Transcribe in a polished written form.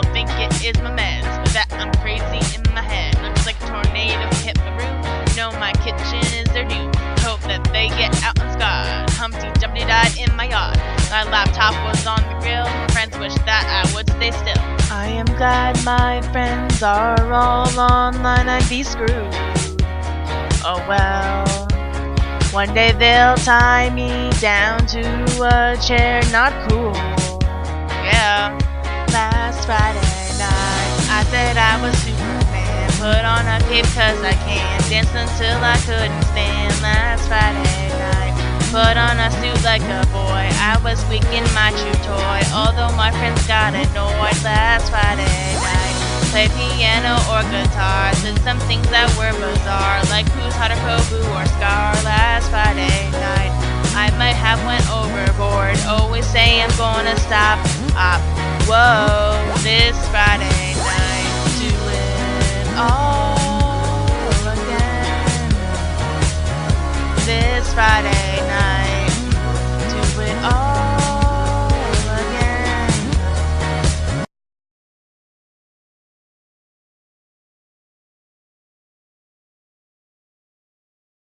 still think it is my meds, but that I'm crazy in my head. Looks like a tornado hit my room. You know my kitchen is their doom. Hope that they get out unscarred. Humpty Dumpty died in my yard. My laptop was on the grill. Friends wish that I would stay still. I am glad my friends are all online. I'd be screwed. Oh well. One day they'll tie me down to a chair. Not cool. Yeah. Last Friday night, I said I was Superman. Put on a cape cause I can. Danced until I couldn't stand. Last Friday night, put on a suit like a boy. I was squeaking my chew toy, although my friends got annoyed. Last Friday night, played piano or guitar. Did some things that were bizarre, like who's hotter, Kovu or Scar. Last Friday night, I might have went overboard. Always say I'm gonna stop. Whoa, this Friday night, do it all again. This Friday